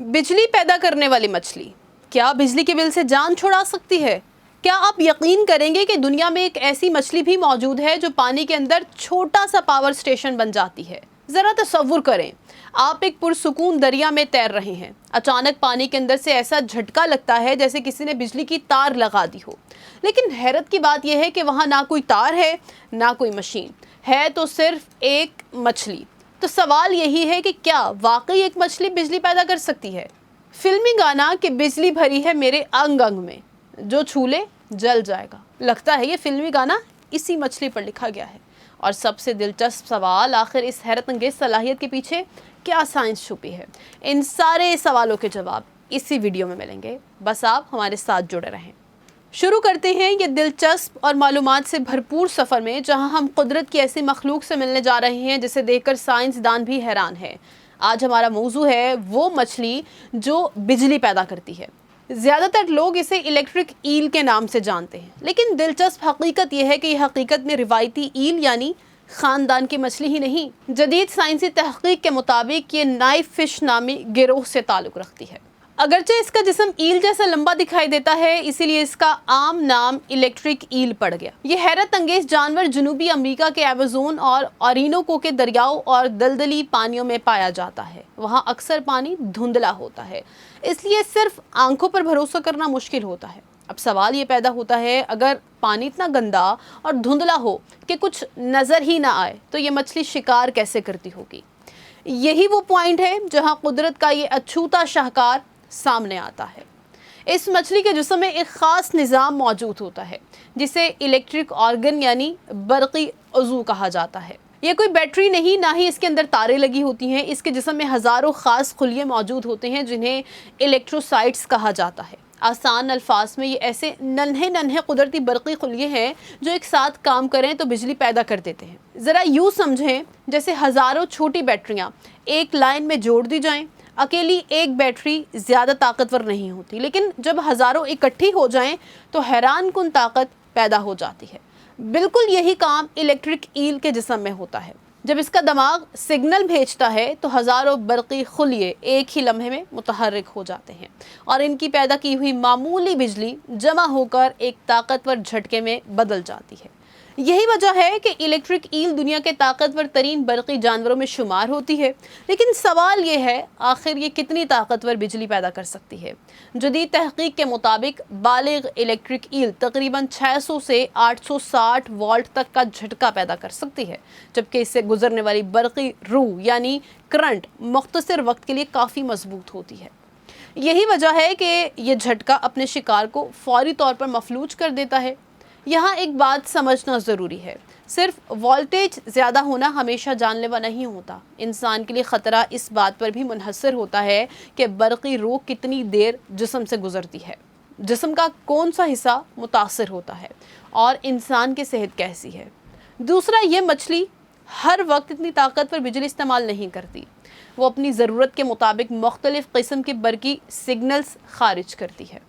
बिजली पैदा करने वाली मछली क्या बिजली के बिल से जान छुड़ा सकती है? क्या आप यकीन करेंगे कि दुनिया में एक ऐसी मछली भी मौजूद है जो पानी के अंदर छोटा सा पावर स्टेशन बन जाती है? ज़रा तसव्वुर करें, आप एक पुरसुकून दरिया में तैर रहे हैं, अचानक पानी के अंदर से ऐसा झटका लगता है जैसे किसी ने बिजली की तार लगा दी हो। लेकिन हैरत की बात यह है कि वहाँ ना कोई तार है, ना कोई मशीन है, तो सिर्फ एक मछली। तो सवाल यही है कि क्या वाकई एक मछली बिजली पैदा कर सकती है? फिल्मी गाना कि बिजली भरी है मेरे अंग अंग में, जो छू ले जल जाएगा, लगता है ये फिल्मी गाना इसी मछली पर लिखा गया है। और सबसे दिलचस्प सवाल, आखिर इस हैरत अंगेज सलाहियत के पीछे क्या साइंस छुपी है? इन सारे सवालों के जवाब इसी वीडियो में मिलेंगे, बस आप हमारे साथ जुड़े रहें। शुरू करते हैं ये दिलचस्प और मालूमात से भरपूर सफ़र में, जहां हम कुदरत की ऐसी मखलूक से मिलने जा रहे हैं जिसे देखकर साइंसदान भी हैरान है। आज हमारा मौजू है वो मछली जो बिजली पैदा करती है। ज़्यादातर लोग इसे इलेक्ट्रिक ईल के नाम से जानते हैं, लेकिन दिलचस्प हकीकत यह है कि यह हकीकत में रिवायती ईल यानी ख़ानदान की मछली ही नहीं, जदीद साइंसी तहक़ीक़ के मुताबिक ये नाइफ फिश नामी गिरोह से ताल्लुक़ रखती है। अगरचे इसका जिस्म ईल जैसा लंबा दिखाई देता है, इसीलिए इसका आम नाम इलेक्ट्रिक ईल पड़ गया। ये हैरत अंगेज जानवर जनूबी अमेरिका के अमेज़न और ओरिनोको के दरियाओं और दलदली पानियों में पाया जाता है। वहाँ अक्सर पानी धुंधला होता है, इसलिए सिर्फ आंखों पर भरोसा करना मुश्किल होता है। अब सवाल ये पैदा होता है, अगर पानी इतना गंदा और धुंधला हो कि कुछ नज़र ही ना आए, तो ये मछली शिकार कैसे करती होगी? यही वो पॉइंट है जहाँ कुदरत का ये अछूता शाहकार सामने आता है। इस मछली के जिस्म में एक ख़ास निज़ाम मौजूद होता है जिसे इलेक्ट्रिक ऑर्गन यानी बरक़ी उज़ू कहा जाता है। ये कोई बैटरी नहीं, ना ही इसके अंदर तारें लगी होती हैं। इसके जिस्म में हज़ारों ख़ास खुलिये मौजूद होते हैं जिन्हें इलेक्ट्रोसाइट्स कहा जाता है। आसान अल्फाज में ये ऐसे नन्हे नन्हे कुदरती बरक़ी खुलिये हैं जो एक साथ काम करें तो बिजली पैदा कर देते हैं। ज़रा यूँ समझें जैसे हज़ारों छोटी बैटरियाँ एक लाइन में जोड़ दी जाएँ। अकेली एक बैटरी ज़्यादा ताकतवर नहीं होती, लेकिन जब हज़ारों इकट्ठी हो जाएं तो हैरान कुन ताकत पैदा हो जाती है। बिल्कुल यही काम इलेक्ट्रिक ईल के जिस्म में होता है। जब इसका दिमाग सिग्नल भेजता है तो हज़ारों बरक़ी खुलिये एक ही लम्हे में मुतहर्रिक हो जाते हैं और इनकी पैदा की हुई मामूली बिजली जमा होकर एक ताकतवर झटके में बदल जाती है। यही वजह है कि इलेक्ट्रिक ईल दुनिया के ताकतवर तरीन बरक़ी जानवरों में शुमार होती है। लेकिन सवाल ये है, आखिर ये कितनी ताकतवर बिजली पैदा कर सकती है? जदीद तहक़ीक़ के मुताबिक बालिग़ इलेक्ट्रिक ईल तकरीबन 600 से 860 वोल्ट तक का झटका पैदा कर सकती है, जबकि इससे गुजरने वाली बरक़ी रूह यानी करंट मुख्तसर वक्त के लिए काफ़ी मजबूत होती है। यही वजह है कि ये झटका अपने शिकार को फौरी तौर पर मफलूज कर देता है। यहाँ एक बात समझना ज़रूरी है, सिर्फ वोल्टेज ज़्यादा होना हमेशा जानलेवा नहीं होता। इंसान के लिए ख़तरा इस बात पर भी मुनहसर होता है कि बरक़ी रूह कितनी देर जिस्म से गुज़रती है, जिस्म का कौन सा हिस्सा मुतासर होता है और इंसान की सेहत कैसी है। दूसरा, ये मछली हर वक्त इतनी ताकतवर बिजली इस्तेमाल नहीं करती। वो अपनी ज़रूरत के मुताबिक मुख्तलिफ़ किस्म के बरक़ी सिग्नल्स खारिज करती है।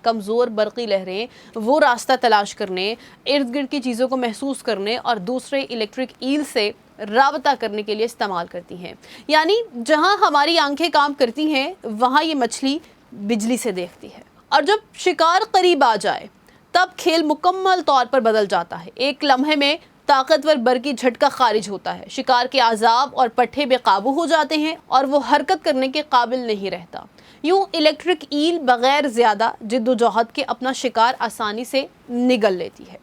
कमज़ोर बरक़ी लहरें वो रास्ता तलाश करने, इर्द गिर्द की चीज़ों को महसूस करने और दूसरे इलेक्ट्रिक ईल से राबता करने के लिए इस्तेमाल करती हैं। यानी जहां हमारी आंखें काम करती हैं, वहां ये मछली बिजली से देखती है। और जब शिकार करीब आ जाए तब खेल मुकम्मल तौर पर बदल जाता है। एक लम्हे में ताकतवर बरक़ी झटका खारिज होता है, शिकार के आज़ाब और पट्टे बेकाबू हो जाते हैं और वो हरकत करने के काबिल नहीं रहता। यूँ इलेक्ट्रिक ईल बग़ैर ज़्यादा जिद्दोजहद के अपना शिकार आसानी से निगल लेती है।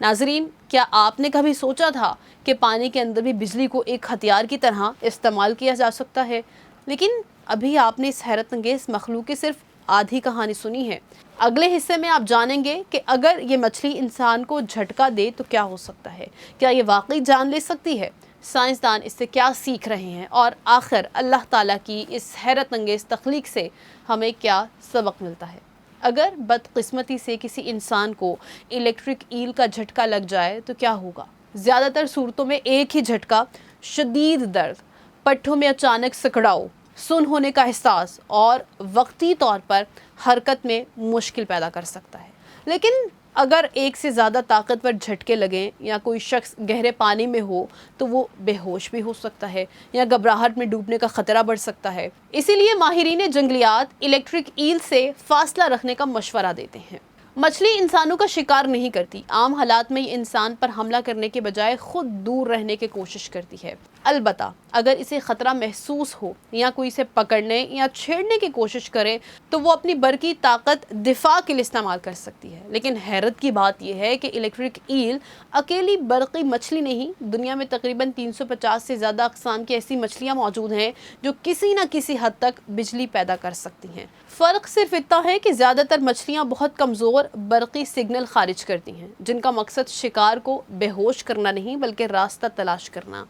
नाज़रीन, क्या आपने कभी सोचा था कि पानी के अंदर भी बिजली को एक हथियार की तरह इस्तेमाल किया जा सकता है? लेकिन अभी आपने इस हैरत अंगेज़ मखलूक की सिर्फ आधी कहानी सुनी है। अगले हिस्से में आप जानेंगे कि अगर ये मछली इंसान को झटका दे तो क्या हो सकता है। क्या ये वाकई जान ले सकती है? साइंसदान इससे क्या सीख रहे हैं और आखिर अल्लाह ताला की इस हैरत अंगेज़ तख्लीक से हमें क्या सबक मिलता है? अगर बदकिस्मती से किसी इंसान को इलेक्ट्रिक ईल का झटका लग जाए तो क्या होगा? ज़्यादातर सूरतों में एक ही झटका शदीद दर्द, पट्टों में अचानक सिकुड़ाव, सुन होने का एहसास और वक्ती तौर पर हरकत में मुश्किल पैदा कर सकता है। लेकिन اگر ایک سے زیادہ طاقتور جھٹکے لگیں یا کوئی شخص گہرے پانی میں ہو تو وہ بے ہوش بھی ہو سکتا ہے یا گھبراہٹ میں ڈوبنے کا خطرہ بڑھ سکتا ہے۔ اسی لیے ماہرین جنگلیات الیکٹرک ایل سے فاصلہ رکھنے کا مشورہ دیتے ہیں۔ مچھلی انسانوں کا شکار نہیں کرتی، عام حالات میں یہ انسان پر حملہ کرنے کے بجائے خود دور رہنے کی کوشش کرتی ہے۔ البتہ اگر اسے خطرہ محسوس ہو یا کوئی اسے پکڑنے یا چھیڑنے کی کوشش کرے تو وہ اپنی برقی طاقت دفاع کے لیے استعمال کر سکتی ہے۔ لیکن حیرت کی بات یہ ہے کہ الیکٹرک ایل اکیلی برقی مچھلی نہیں، دنیا میں تقریباً 350 سے زیادہ اقسام کی ایسی مچھلیاں موجود ہیں جو کسی نہ کسی حد تک بجلی پیدا کر سکتی ہیں۔ فرق صرف اتنا ہے کہ زیادہ تر مچھلیاں بہت کمزور برقی سگنل خارج کرتی ہیں، جن کا مقصد شکار کو بے ہوش کرنا نہیں بلکہ راستہ تلاش کرنا،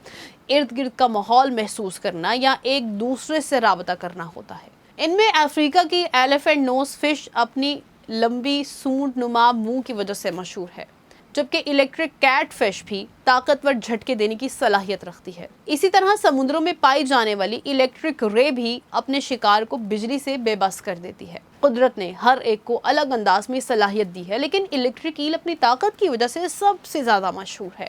ارد گرد کا ماحول محسوس کرنا یا ایک دوسرے سے رابطہ کرنا ہوتا ہے۔ ان میں افریقہ کی ایلیفینٹ نوز فش اپنی لمبی سونڈ نما منہ کی وجہ سے مشہور ہے، جبکہ الیکٹرک کیٹ فش بھی طاقتور جھٹکے دینے کی صلاحیت رکھتی ہے۔ اسی طرح سمندروں میں پائی جانے والی الیکٹرک رے بھی اپنے شکار کو بجلی سے بے بس کر دیتی ہے۔ قدرت نے ہر ایک کو الگ انداز میں صلاحیت دی ہے، لیکن الیکٹرک ایل اپنی طاقت کی وجہ سے سب سے زیادہ مشہور ہے۔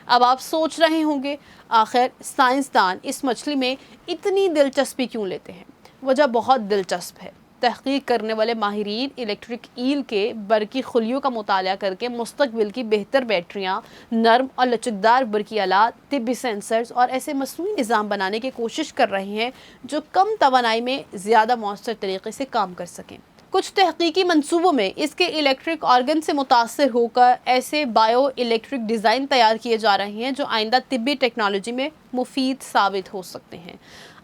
اب آپ سوچ رہے ہوں گے آخر سائنسدان اس مچھلی میں اتنی دلچسپی کیوں لیتے ہیں؟ وجہ بہت دلچسپ ہے۔ تحقیق کرنے والے ماہرین الیکٹرک ایل کے برقی خلیوں کا مطالعہ کر کے مستقبل کی بہتر بیٹریاں، نرم اور لچکدار برقی آلات، طبی سینسرز اور ایسے مصنوعی نظام بنانے کی کوشش کر رہے ہیں جو کم توانائی میں زیادہ مؤثر طریقے سے کام کر سکیں۔ کچھ تحقیقی منصوبوں میں اس کے الیکٹرک آرگن سے متاثر ہو کر ایسے بائیو الیکٹرک ڈیزائن تیار کیے جا رہے ہیں جو آئندہ طبی ٹیکنالوجی میں مفید ثابت ہو سکتے ہیں۔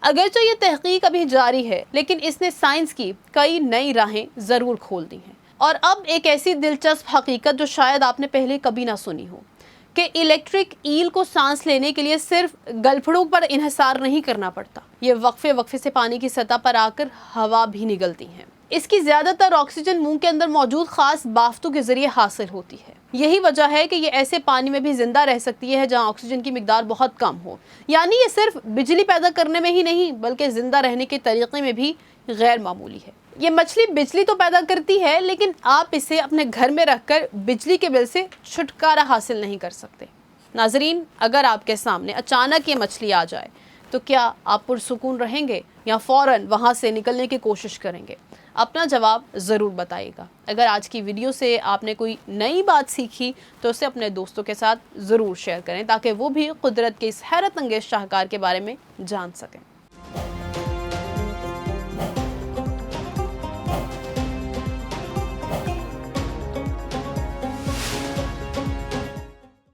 اگرچہ یہ تحقیق ابھی جاری ہے، لیکن اس نے سائنس کی کئی نئی راہیں ضرور کھول دی ہیں۔ اور اب ایک ایسی دلچسپ حقیقت جو شاید آپ نے پہلے کبھی نہ سنی ہو، کہ الیکٹرک ایل کو سانس لینے کے لیے صرف گلپھڑوں پر انحصار نہیں کرنا پڑتا، یہ وقفے سے پانی کی سطح پر آ کر ہوا بھی نگلتی ہیں۔ اس کی زیادہ تر آکسیجن منہ کے اندر موجود خاص بافتوں کے ذریعے حاصل ہوتی ہے۔ یہی وجہ ہے کہ یہ ایسے پانی میں بھی زندہ رہ سکتی ہے جہاں آکسیجن کی مقدار بہت کم ہو۔ یعنی یہ صرف بجلی پیدا کرنے میں ہی نہیں بلکہ زندہ رہنے کے طریقے میں بھی غیر معمولی ہے۔ یہ مچھلی بجلی تو پیدا کرتی ہے، لیکن آپ اسے اپنے گھر میں رکھ کر بجلی کے بل سے چھٹکارا حاصل نہیں کر سکتے۔ ناظرین، اگر آپ کے سامنے اچانک یہ مچھلی آ جائے تو کیا آپ پرسکون رہیں گے یا فوراً وہاں سے نکلنے کی کوشش کریں گے؟ اپنا جواب ضرور بتائیے گا۔ اگر آج کی ویڈیو سے آپ نے کوئی نئی بات سیکھی تو اسے اپنے دوستوں کے ساتھ ضرور شیئر کریں تاکہ وہ بھی قدرت کے اس حیرت انگیز شاہکار کے بارے میں جان سکیں۔